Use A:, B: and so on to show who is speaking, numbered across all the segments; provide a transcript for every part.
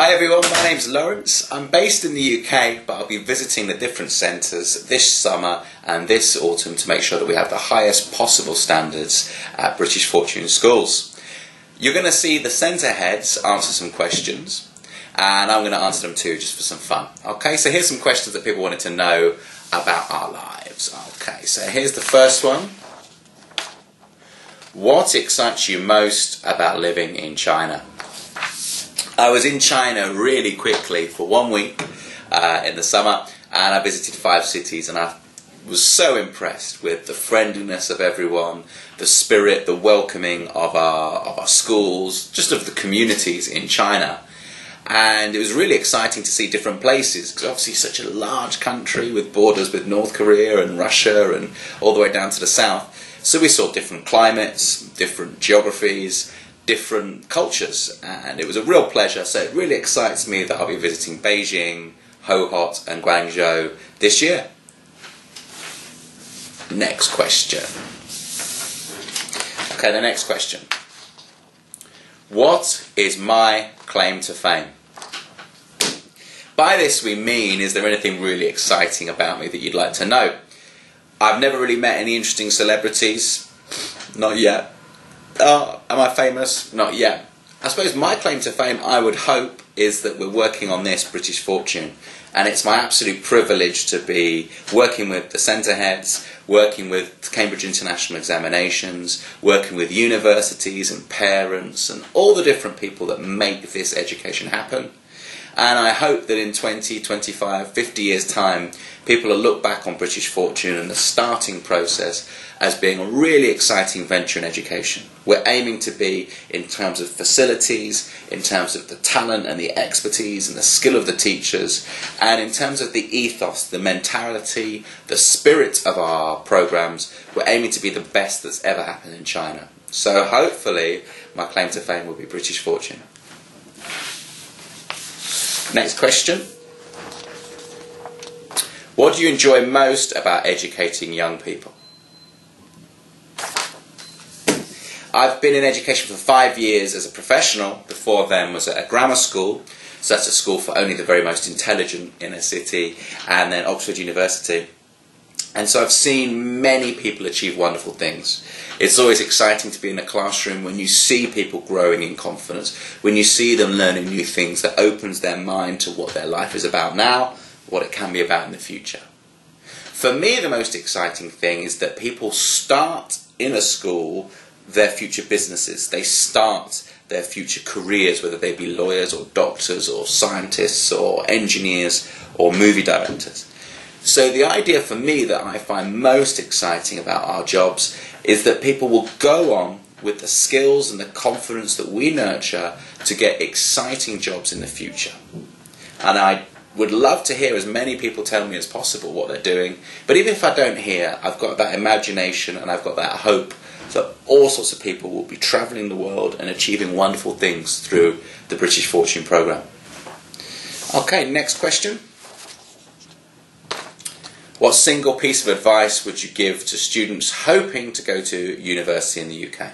A: Hi everyone, my name's Laurence. I'm based in the UK, but I'll be visiting the different centres this summer and this autumn to make sure that we have the highest possible standards at British Fortune schools. You're going to see the centre heads answer some questions, and I'm going to answer them too, just for some fun. Okay, so here's some questions that people wanted to know about our lives. Okay, so here's the first one. What excites you most about living in China? I was in China really quickly for 1 week in the summer, and I visited 5 cities, and I was so impressed with the friendliness of everyone, the spirit, the welcoming of our schools, just of the communities in China. And it was really exciting to see different places, because obviously such a large country with borders with North Korea and Russia and all the way down to the south. So we saw different climates, different geographies, different cultures, and it was a real pleasure. So it really excites me that I'll be visiting Beijing, Hohhot and Guangzhou this year. Next question. Okay, the next question. What is my claim to fame? By this we mean, is there anything really exciting about me that you'd like to know? I've never really met any interesting celebrities. Not yet. Am I famous? Not yet. I suppose my claim to fame, I would hope, is that we're working on this British Fortune, and it's my absolute privilege to be working with the centre heads, working with Cambridge International Examinations, working with universities and parents and all the different people that make this education happen. And I hope that in 20, 25, 50 years' time, people will look back on British Fortune and the starting process as being a really exciting venture in education. We're aiming to be, in terms of facilities, in terms of the talent and the expertise and the skill of the teachers, and in terms of the ethos, the mentality, the spirit of our programs, we're aiming to be the best that's ever happened in China. So hopefully my claim to fame will be British Fortune. Next question. What do you enjoy most about educating young people? I've been in education for 5 years as a professional. Before then was at a grammar school, so that's a school for only the very most intelligent in a city, and then Oxford University. And so I've seen many people achieve wonderful things. It's always exciting to be in a classroom when you see people growing in confidence, when you see them learning new things that opens their mind to what their life is about now, what it can be about in the future. For me, the most exciting thing is that people start in a school their future businesses. They start their future careers, whether they be lawyers or doctors or scientists or engineers or movie directors. So the idea for me that I find most exciting about our jobs is that people will go on with the skills and the confidence that we nurture to get exciting jobs in the future. And I would love to hear as many people tell me as possible what they're doing, but even if I don't hear, I've got that imagination and I've got that hope that all sorts of people will be travelling the world and achieving wonderful things through the British Fortune programme. Okay, next question. What single piece of advice would you give to students hoping to go to university in the UK?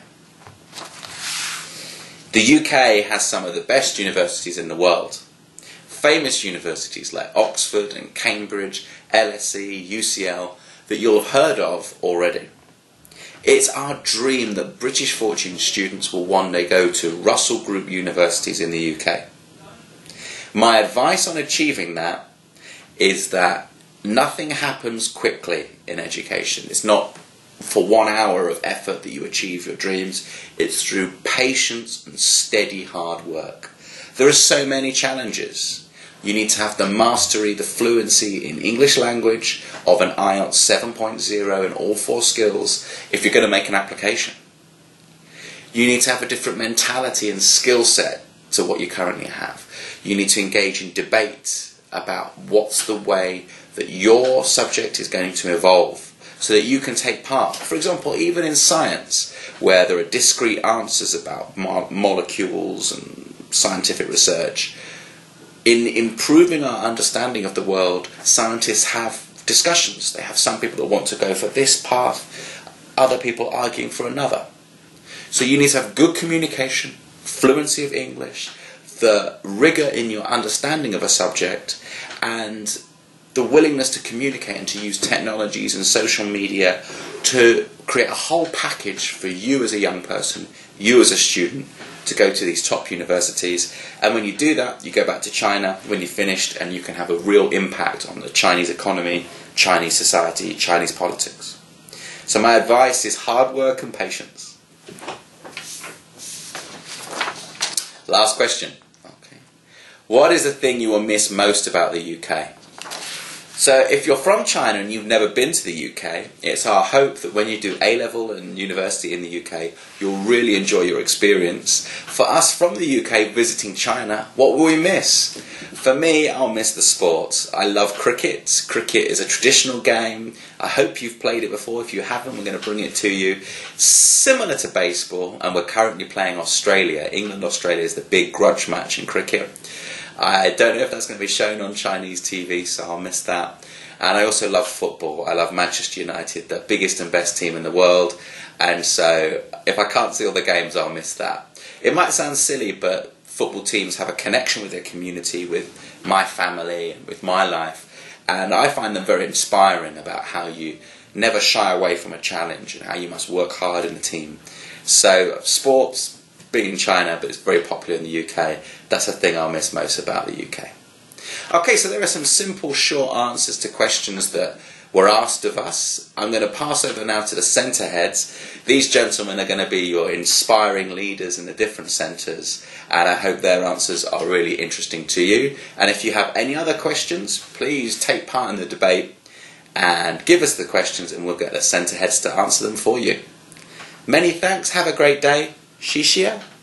A: The UK has some of the best universities in the world. Famous universities like Oxford and Cambridge, LSE, UCL, that you'll have heard of already. It's our dream that British Fortune students will one day go to Russell Group universities in the UK. My advice on achieving that is that nothing happens quickly in education. It's not for 1 hour of effort that you achieve your dreams. It's through patience and steady hard work. There are so many challenges. You need to have the mastery, the fluency in English language of an IELTS 7.0 in all 4 skills if you're going to make an application. You need to have a different mentality and skill set to what you currently have. You need to engage in debate about what's the way that your subject is going to evolve so that you can take part. For example, even in science, where there are discrete answers about molecules and scientific research, in improving our understanding of the world, scientists have discussions. They have some people that want to go for this path, other people arguing for another. So you need to have good communication, fluency of English, the rigour in your understanding of a subject, and the willingness to communicate and to use technologies and social media to create a whole package for you as a young person, you as a student, to go to these top universities. And when you do that, you go back to China when you're finished, and you can have a real impact on the Chinese economy, Chinese society, Chinese politics. So my advice is hard work and patience. Last question. Okay. What is the thing you will miss most about the UK? So if you're from China and you've never been to the UK, it's our hope that when you do A-level and university in the UK, you'll really enjoy your experience. For us from the UK visiting China, what will we miss? For me, I'll miss the sports. I love cricket. Cricket is a traditional game. I hope you've played it before. If you haven't, we're going to bring it to you. Similar to baseball, and we're currently playing Australia. England-Australia is the big grudge match in cricket. I don't know if that's going to be shown on Chinese TV, so I'll miss that. And I also love football. I love Manchester United, the biggest and best team in the world. And so if I can't see all the games, I'll miss that. It might sound silly, but football teams have a connection with their community, with my family, and with my life. And I find them very inspiring about how you never shy away from a challenge and how you must work hard in a team. So sports, big in China, but it's very popular in the UK. That's the thing I'll miss most about the UK. Okay, so there are some simple, short answers to questions that were asked of us. I'm going to pass over now to the centre heads. These gentlemen are going to be your inspiring leaders in the different centres, and I hope their answers are really interesting to you. And if you have any other questions, please take part in the debate and give us the questions, and we'll get the centre heads to answer them for you. Many thanks, have a great day. 谢谢。